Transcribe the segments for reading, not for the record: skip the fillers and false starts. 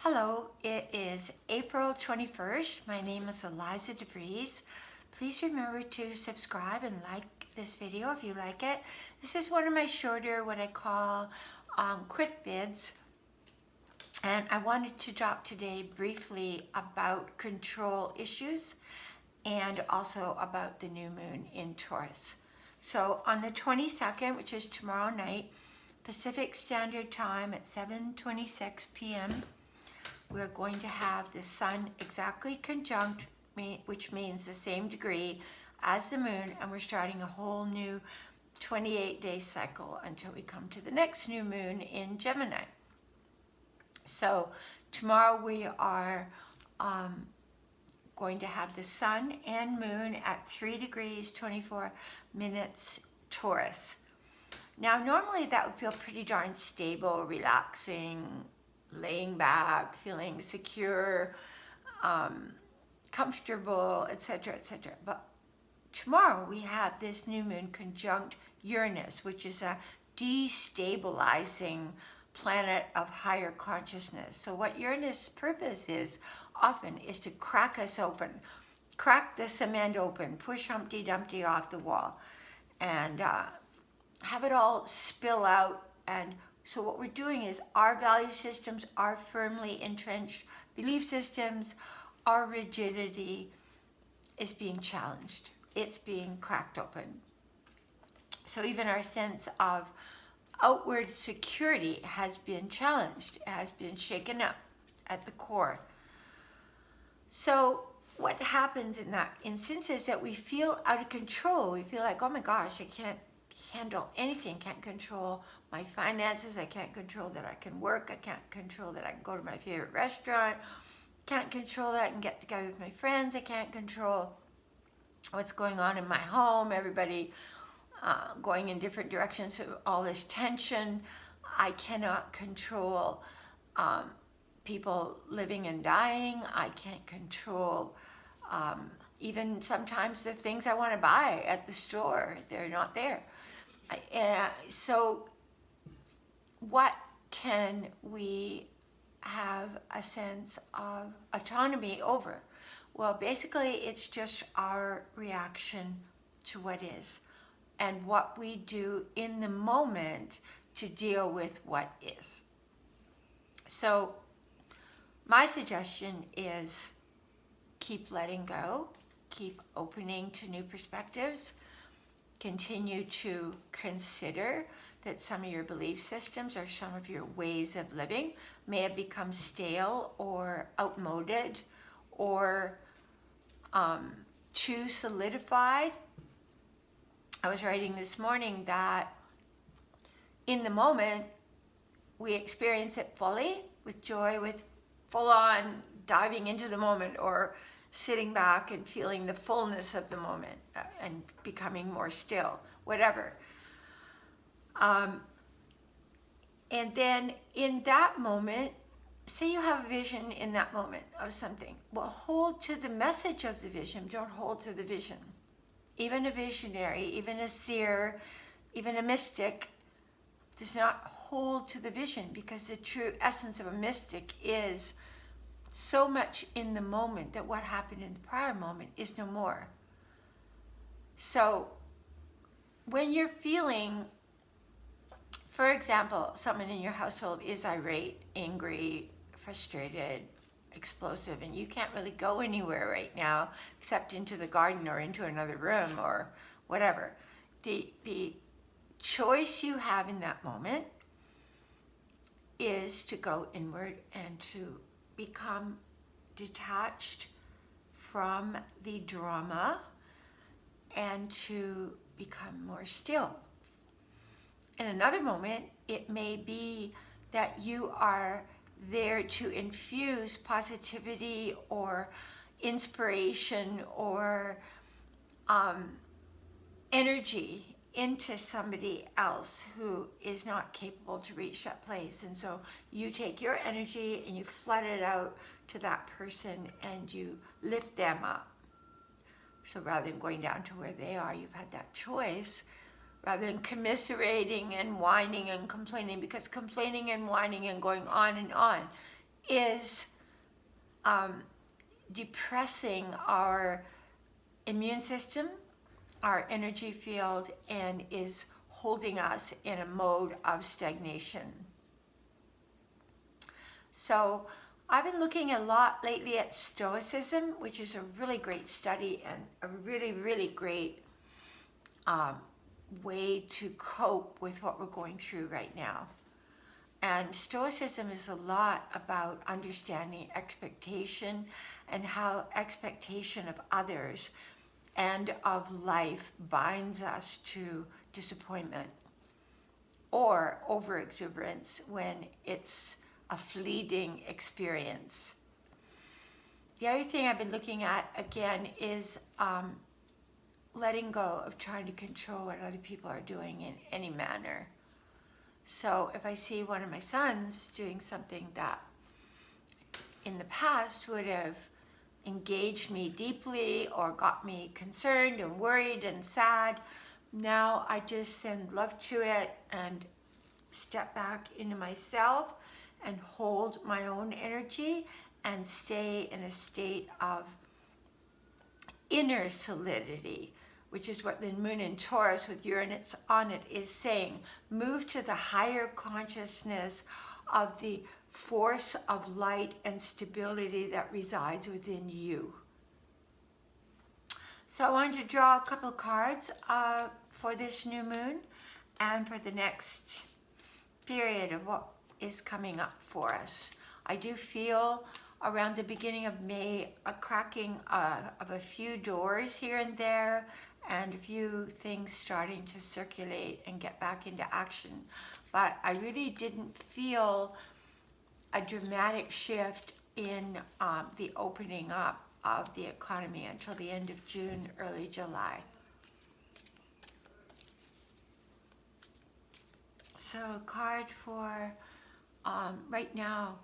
Hello, it is April 21st. My name is Eliza DeVries. Please remember to subscribe and like this video if you like it. This is one of my shorter, what I call quick vids. And I wanted to talk today briefly about control issues and also about the new moon in Taurus. So on the 22nd, which is tomorrow night, Pacific Standard Time at 7:26 p.m., we're going to have the sun exactly conjunct, which means the same degree as the moon, and we're starting a whole new 28-day cycle until we come to the next new moon in Gemini. So tomorrow we are going to have the sun and moon at 3 degrees 24 minutes Taurus. Now normally that would feel pretty darn stable, relaxing, laying back, feeling secure, comfortable, etc., etc. But tomorrow we have this new moon conjunct Uranus, which is a destabilizing planet of higher consciousness. So what Uranus' purpose is often is to crack us open, crack the cement open, push Humpty Dumpty off the wall, and have it all spill out. And so what we're doing is our value systems, our firmly entrenched belief systems, our rigidity is being challenged. It's being cracked open. So even our sense of outward security has been challenged, has been shaken up at the core. So what happens in that instance is that we feel out of control. We feel like, oh my gosh, I can't handle anything, can't control my finances, I can't control that I can work, I can't control that I can go to my favorite restaurant, can't control that I can get together with my friends, I can't control what's going on in my home, everybody going in different directions, so all this tension. I cannot control people living and dying, I can't control even sometimes the things I want to buy at the store, they're not there. So what can we have a sense of autonomy over? Well, basically it's just our reaction to what is and what we do in the moment to deal with what is. So my suggestion is keep letting go, keep opening to new perspectives, continue to consider that some of your belief systems or some of your ways of living may have become stale or outmoded or too solidified. I was writing this morning that in the moment we experience it fully, with joy, with full-on diving into the moment, or sitting back and feeling the fullness of the moment and becoming more still, whatever. And then in that moment, say you have a vision in that moment of something, well, hold to the message of the vision, don't hold to the vision. Even a visionary, even a seer, even a mystic does not hold to the vision, because the true essence of a mystic is so much in the moment that what happened in the prior moment is no more. So when you're feeling, for example, someone in your household is irate, angry, frustrated, explosive, and you can't really go anywhere right now except into the garden or into another room or whatever. The choice you have in that moment is to go inward and to become detached from the drama and to become more still. In another moment, it may be that you are there to infuse positivity or inspiration or energy into somebody else who is not capable to reach that place. And so you take your energy and you flood it out to that person and you lift them up. So rather than going down to where they are, you've had that choice, rather than commiserating and whining and complaining, because complaining and whining and going on is depressing our immune system, our energy field, and is holding us in a mode of stagnation. So I've been looking a lot lately at Stoicism, which is a really great study and a really, really great way to cope with what we're going through right now. And Stoicism is a lot about understanding expectation and how expectation of others and of life binds us to disappointment or overexuberance when it's a fleeting experience. The other thing I've been looking at again is letting go of trying to control what other people are doing in any manner. So if I see one of my sons doing something that in the past would have engaged me deeply or got me concerned and worried and sad, now I just send love to it and step back into myself and hold my own energy and stay in a state of inner solidity, which is what the moon in Taurus with Uranus on it is saying. Move to the higher consciousness of the force of light and stability that resides within you. So I wanted to draw a couple of cards for this new moon and for the next period of what is coming up for us. I do feel around the beginning of May a cracking of a few doors here and there, and a few things starting to circulate and get back into action. But I really didn't feel a dramatic shift in the opening up of the economy until the end of June, early July. So a card for right now.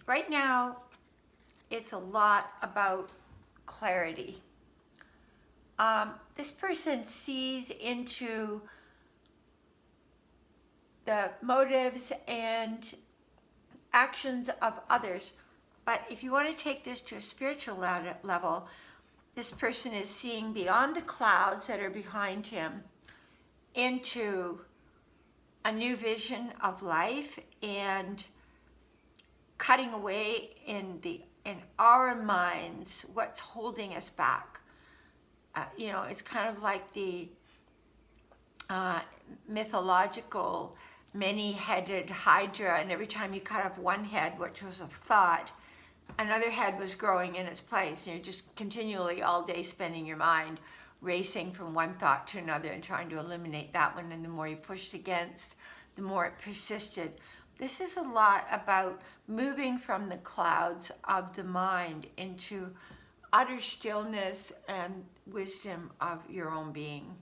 Right now, it's a lot about clarity. This person sees into the motives and actions of others. But if you want to take this to a spiritual level, this person is seeing beyond the clouds that are behind him into a new vision of life and cutting away in our minds what's holding us back. It's kind of like the mythological many-headed hydra, and every time you cut off one head, which was a thought, another head was growing in its place. You're just continually all day spending your mind racing from one thought to another and trying to eliminate that one, and the more you pushed against, the more it persisted. This is a lot about moving from the clouds of the mind into utter stillness and wisdom of your own being.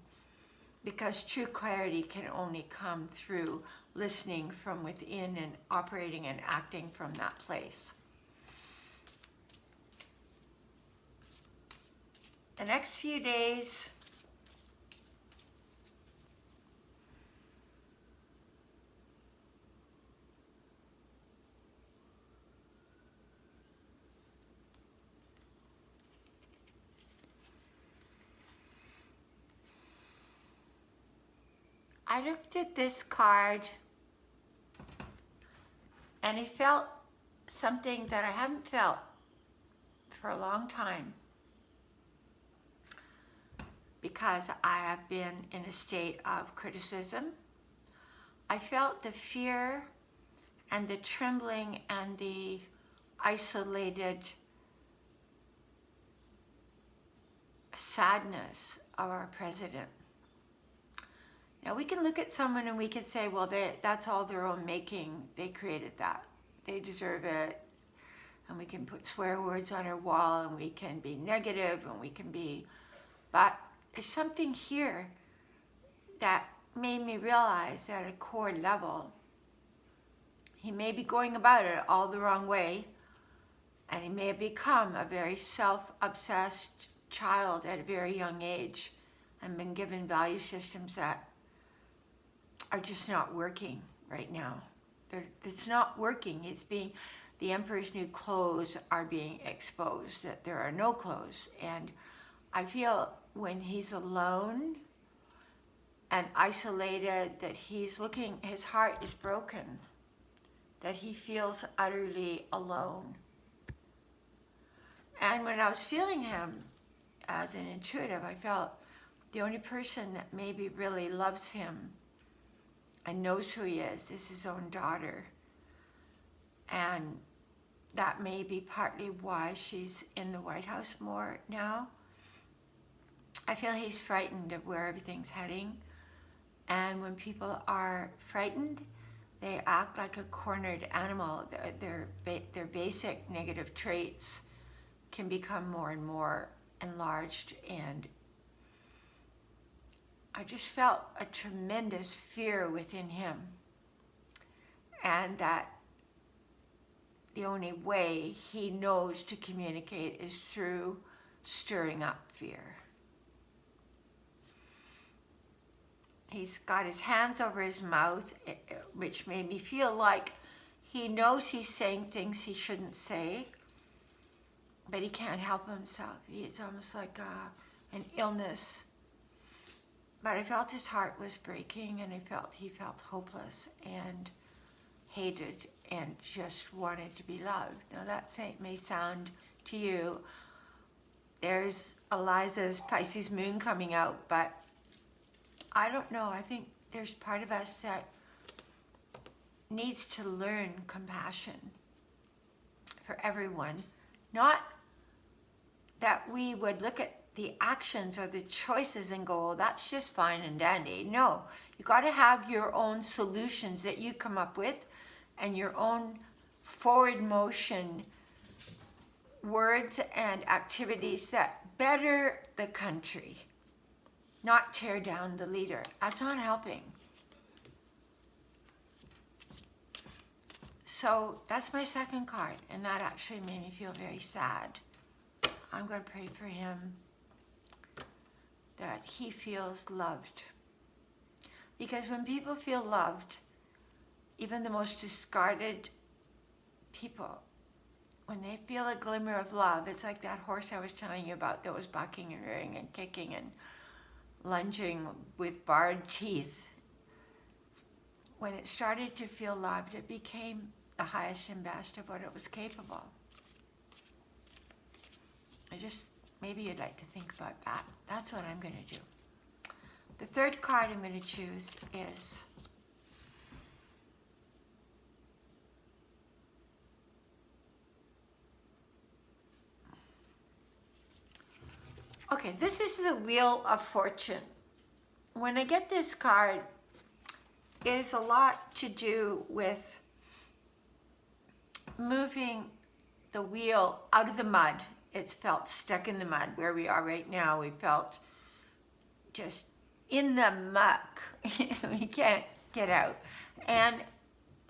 Because true clarity can only come through listening from within and operating and acting from that place. The next few days, I looked at this card and I felt something that I haven't felt for a long time, because I have been in a state of criticism. I felt the fear and the trembling and the isolated sadness of our president. Now we can look at someone and we can say, well, that's all their own making. They created that. They deserve it. And we can put swear words on our wall and we can be negative and we can be, but there's something here that made me realize at a core level, he may be going about it all the wrong way, and he may have become a very self-obsessed child at a very young age and been given value systems that are just not working right now. It's not working. The Emperor's new clothes are being exposed, that there are no clothes. And I feel when he's alone and isolated, that his heart is broken, that he feels utterly alone. And when I was feeling him as an intuitive, I felt the only person that maybe really loves him and knows who he is his own daughter. And that may be partly why she's in the White House more now. I feel he's frightened of where everything's heading. And when people are frightened, they act like a cornered animal. Their basic negative traits can become more and more enlarged. And I just felt a tremendous fear within him. And that the only way he knows to communicate is through stirring up fear. He's got his hands over his mouth, which made me feel like he knows he's saying things he shouldn't say, but he can't help himself. It's almost like an illness. But I felt his heart was breaking, and he felt hopeless and hated and just wanted to be loved. Now that may sound to you, there's Eliza's Pisces moon coming out, but I don't know. I think there's part of us that needs to learn compassion for everyone. Not that we would look at the actions or the choices and go, oh, that's just fine and dandy. No, you got to have your own solutions that you come up with and your own forward motion words and activities that better the country, not tear down the leader. That's not helping. So that's my second card, and that actually made me feel very sad. I'm going to pray for him that he feels loved. Because when people feel loved, even the most discarded people, when they feel a glimmer of love, it's like that horse I was telling you about that was bucking and rearing and kicking and lunging with bared teeth. When it started to feel loved, it became the highest and best of what it was capable. Maybe you'd like to think about that. That's what I'm going to do. The third card I'm going to choose is okay, this is the Wheel of Fortune. When I get this card, it is a lot to do with moving the wheel out of the mud. It's felt stuck in the mud where we are right now. We felt just in the muck. We can't get out. And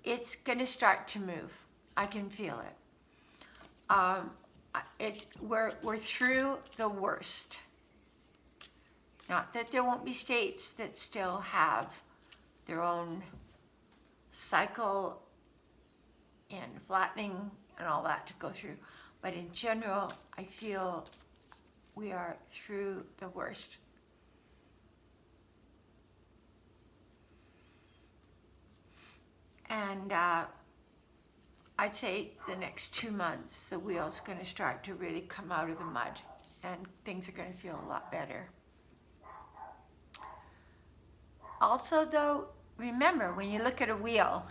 it's going to start to move. I can feel it. We're through the worst. Not that there won't be states that still have their own cycle and flattening and all that to go through. But in general, I feel we are through the worst. And I'd say the next 2 months, the wheel's going to start to really come out of the mud and things are going to feel a lot better. Also, though, remember, when you look at a wheel,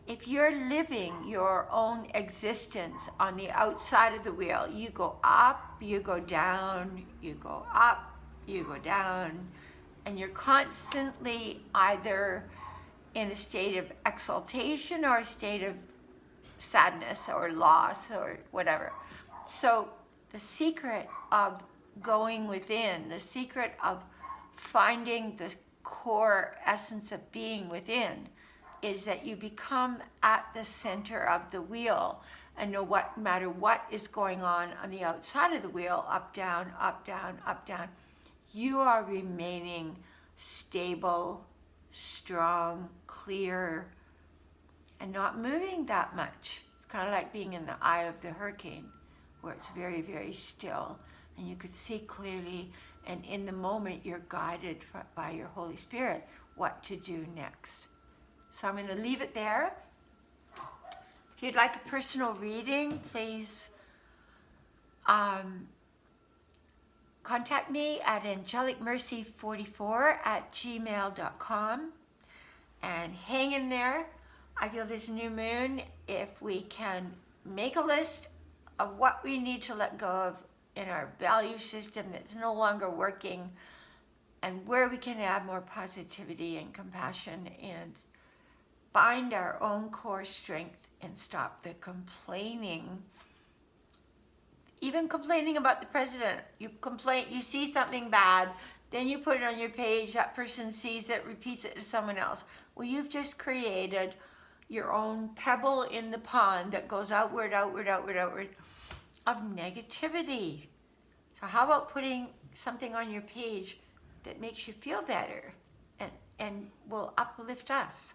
if you're living your own existence on the outside of the wheel, you go up, you go down, you go up, you go down, and you're constantly either in a state of exaltation or a state of sadness or loss or whatever. So the secret of going within, the secret of finding the core essence of being within, is that you become at the center of the wheel, and no matter what is going on the outside of the wheel, up, down, up, down, up, down, you are remaining stable, strong, clear, and not moving that much. It's kind of like being in the eye of the hurricane, where it's very, very still, and you could see clearly, and in the moment you're guided by your Holy Spirit what to do next. So I'm going to leave it there. If you'd like a personal reading, please contact me at angelicmercy44@gmail.com, and hang in there. I feel this new moon, if we can make a list of what we need to let go of in our value system that's no longer working, and where we can add more positivity and compassion and find our own core strength and stop the complaining. Even complaining about the president. You see something bad, then you put it on your page, that person sees it, repeats it to someone else. Well, you've just created your own pebble in the pond that goes outward, outward, outward, outward of negativity. So how about putting something on your page that makes you feel better and will uplift us?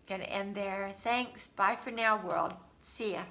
Gonna end there. Thanks. Bye for now, world. See ya.